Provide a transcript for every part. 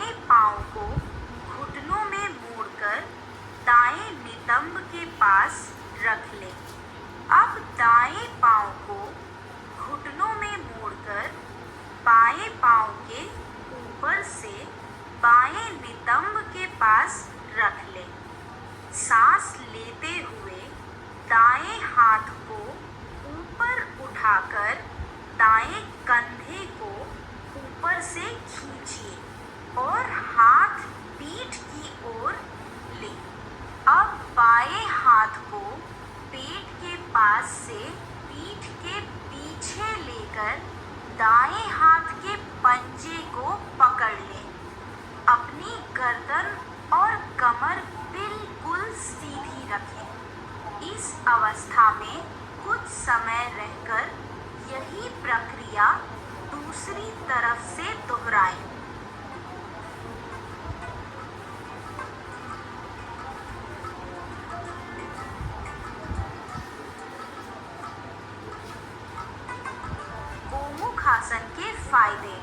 बाएं पांव को घुटनों में मोड़कर दाएं नितंब के पास रख लें। अब दाएं पांव को घुटनों में मोड़कर बाएं पांव के ऊपर से बाएं नितंब के पास रख लें। सांस लेते हुए दाएं हाथ को ऊपर उठाकर दाएं कंधे को ऊपर से खींचिए और हाथ पीठ की ओर लें। अब बाएं हाथ को पेट के पास से पीठ के पीछे लेकर दाएं हाथ के पंजे को पकड़ लें। अपनी गर्दन और कमर बिल्कुल सीधी रखें। इस अवस्था में कुछ समय रहकर यही प्रक्रिया दूसरी तरफ से दोहराएं। गोमुख आसन के फायदे।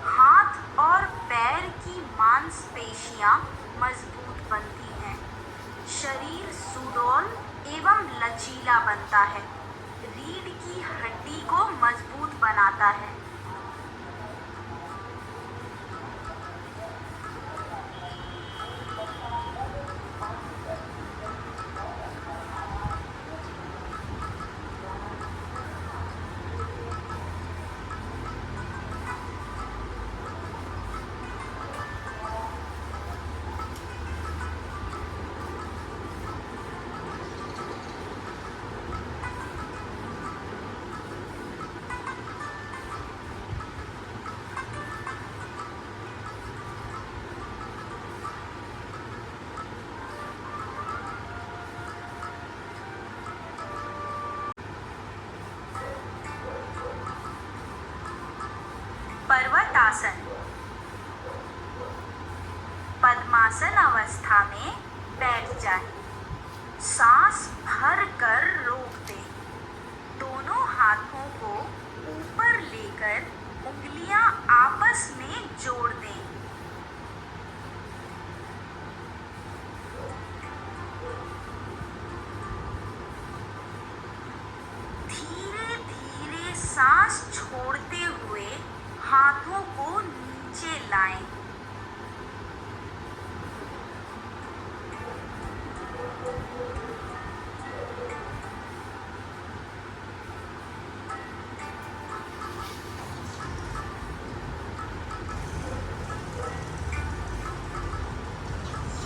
हाथ और पैर की मांसपेशियां मजबूत बनती हैं। शरीर सुडौल एवं लचीला बनता है। रीढ़ की हड्डी को मजबूत बनाता है। पर्वतासन। पद्मासन अवस्था में बैठ जाएं। सांस भर कर रोक दें। दोनों हाथों को ऊपर लेकर उंगलियां आपस में जोड़ दें। धीरे धीरे सांस छोड़ते हुए हाथों को नीचे लाएं।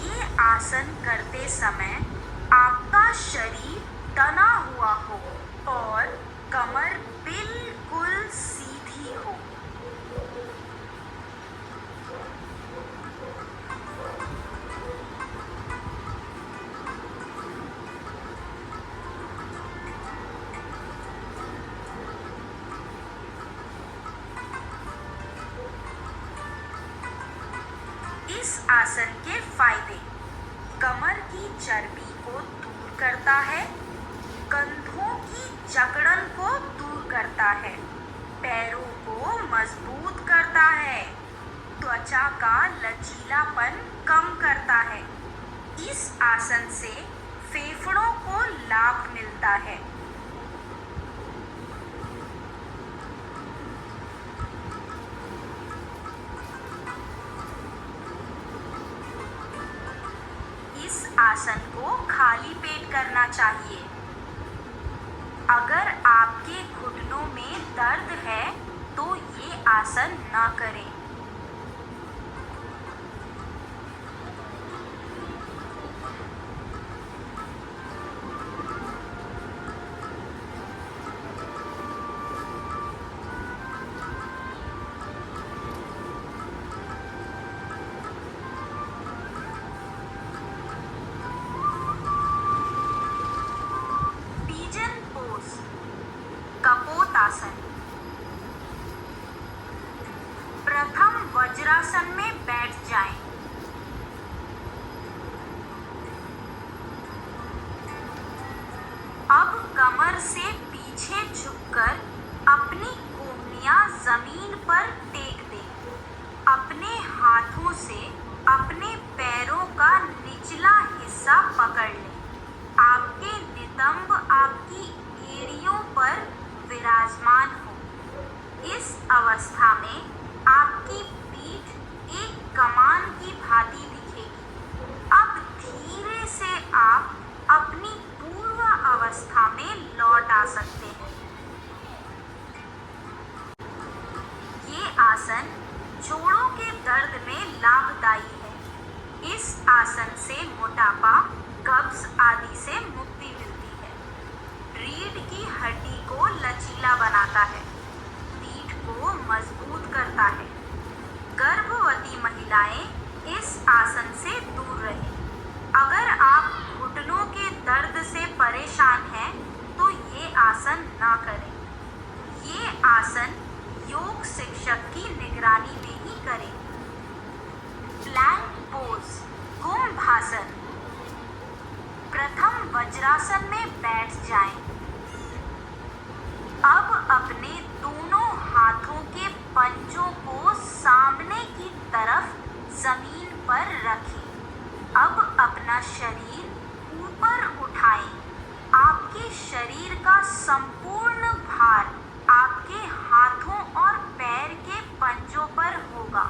ये आसन करते समय आपका शरीर तना हुआ हो और कमर बिल्कुल सीधी हो। इस आसन के फायदे। कमर की चर्बी को दूर करता है। कंधों की जकड़न को दूर करता है। पैरों को मजबूत करता है। त्वचा का लचीलापन कम करता है। इस आसन से फेफड़ों को लाभ मिलता है। इस आसन को खाली पेट करना चाहिए। अगर आपके घुटनों में दर्द है तो ये आसन न करें। कपोतासन। प्रथम वज्रासन में बैठ जाएं। अब कमर से पीछे झुककर अपनी कोहनियां जमीन पर टेक दें। अपने हाथ हाथों से अपने पैरों का निचला हिस्सा पकड़ लें। आपके नितंब आपकी एड़ियों पर विराजमान हो। इस अवस्था में आपकी पीठ एक कमान की भांति दिखेगी। अब धीरे से आप अपनी पूर्व अवस्था में लौट आ सकते हैं। ये आसन जोड़ों के दर्द में लाभदायी है। इस आसन से मोटापा, कब्ज आदि से मुक्ति मिलती है। रीढ़ की हड्डी को लचीला बनाता है, पीठ को मजबूत करता है। गर्भवती महिलाएं इस आसन से दूर रहें। अगर आप घुटनों के दर्द से परेशान हैं तो ये आसन ना करें। ये आसन योग शिक्षक की निगरानी में ही करें। प्लैंक पोज, कुंभासन। प्रथम वज्रासन में बैठ जाएं। अब अपने दोनों हाथों के पंजों को सामने की तरफ जमीन पर रखें। अब अपना शरीर ऊपर उठाएं। आपके शरीर का संपूर्ण भार आपके हाथों और पैर के पंजों पर होगा।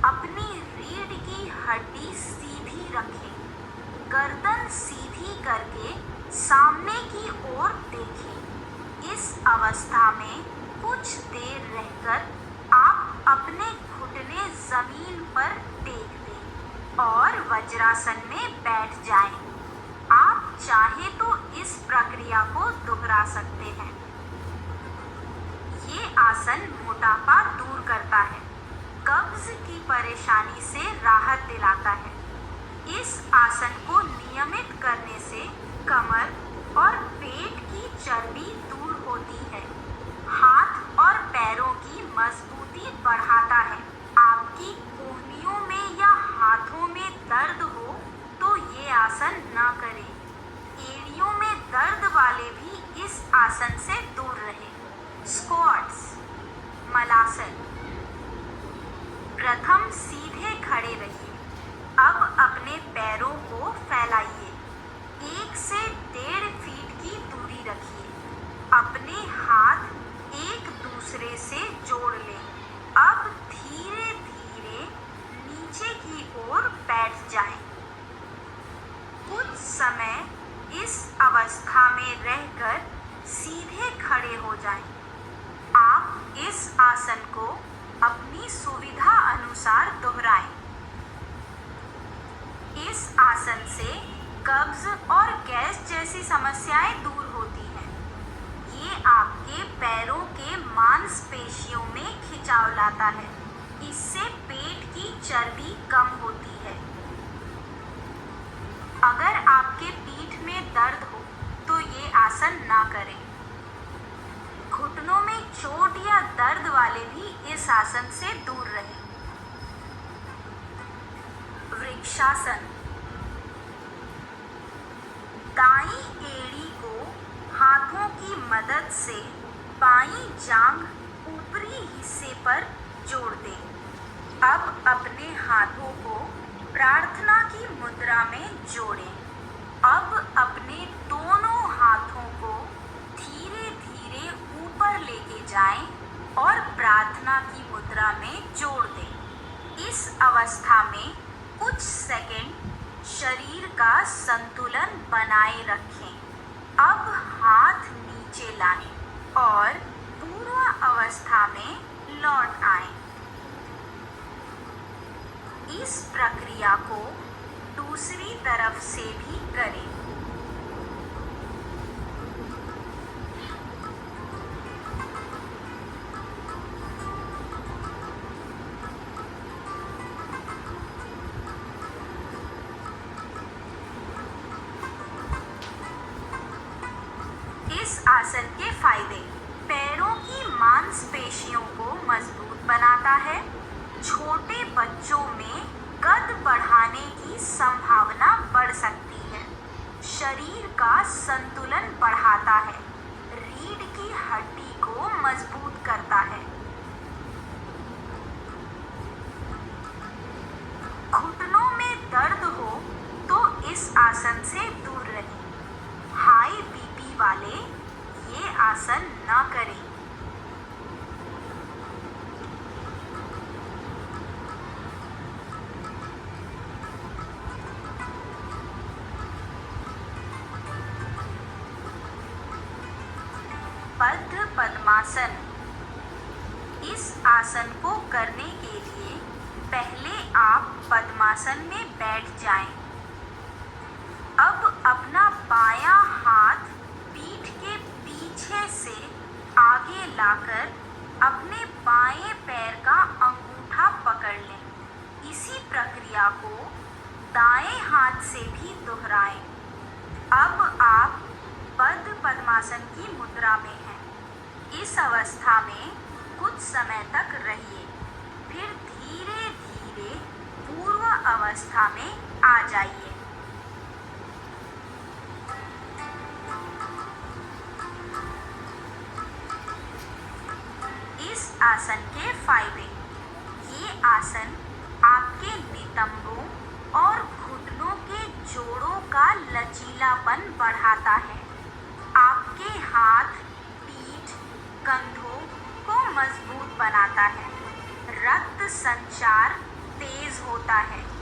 अपनी रीढ़ की हड्डी सीधी रखें। गर्दन सीधी करके सामने की ओर देखें। इस अवस्था में कुछ देर रहकर आप अपने घुटने जमीन पर टेक दें और वज्रासन में बैठ जाएं। आप चाहे तो इस प्रक्रिया को दोहरा सकते हैं। ये आसन मोटापा दूर करता है, कब्ज की परेशानी से राहत दिलाता है। इस आसन को नियमित करने से कमर और पेट की चर्बी दूर होती है। हाथ और पैरों की मजबूती बढ़ाता है। आपकी कोहनियों में या हाथों में दर्द हो तो ये आसन ना करें। एड़ियों में दर्द वाले भी इस आसन से दूर रहें। स्क्वाट्स, मलासन। प्रथम सीधे खड़े रहिए। अब अपने पैरों को फैलाइए। 1 से 1.5 फीट की दूरी रखिए। अपने हाथ एक दूसरे से जोड़ लें। अब धीरे धीरे नीचे की ओर बैठ जाएं। कुछ समय इस अवस्था में रहकर सीधे खड़े हो जाएं। आप इस आसन को अपनी सुविधा अनुसार दोहराएं। इस आसन से कब्ज और गैस जैसी समस्याएं दूर होती हैं। ये आपके पैरों के मांसपेशियों में खिंचाव लाता है। इससे पेट की चर्बी कम होती है। अगर आपके पीठ में दर्द हो तो ये आसन ना करें। घुटनों में चोट या दर्द वाले भी इस आसन से दूर रहें। वृक्षासन। दाईं एड़ी को हाथों की मदद से बाईं जांघ ऊपरी हिस्से पर जोड़ दें। अब अपने हाथों को प्रार्थना की मुद्रा में जोड़ें। अब अपने दोनों हाथों को धीरे धीरे ऊपर लेके जाएं और प्रार्थना की मुद्रा में जोड़ दें। इस अवस्था में कुछ सेकंड शरीर का संतुलन बनाए रखें। अब हाथ नीचे लाएं और पूर्व अवस्था में लौट आएं। इस प्रक्रिया को दूसरी तरफ से भी करें। इस आसन के फायदे: पैरों की मांसपेशियों को मजबूत बनाता है। छोटे बच्चों में कद बढ़ाने की संभावना बढ़ सकती है। शरीर का संतुलन बढ़ाता है। रीढ़ की हड्डी को मजबूत करता है। आसन से दूर रहें। हाई बीपी वाले ये आसन न करें। बद्ध पद्मासन। इस आसन को करने के लिए पहले आप पद्मासन में बैठ जाएं। अब अपना बायां हाथ पीठ के पीछे से आगे लाकर अपने बाएं पैर का अंगूठा पकड़ लें। इसी प्रक्रिया को दाएं हाथ से भी दोहराएं। अब आप बद्ध पद्मासन की मुद्रा में हैं। इस अवस्था में कुछ समय तक रहिए, फिर धीरे धीरे पूर्व अवस्था में आ जाइए। इस आसन के फायदे। ये आसन आपके नितंबों और घुटनों के जोड़ों का लचीलापन बढ़ाता है। आपके हाथ, पीठ, कंधों को मजबूत बनाता है। रक्त संचार तेज होता है।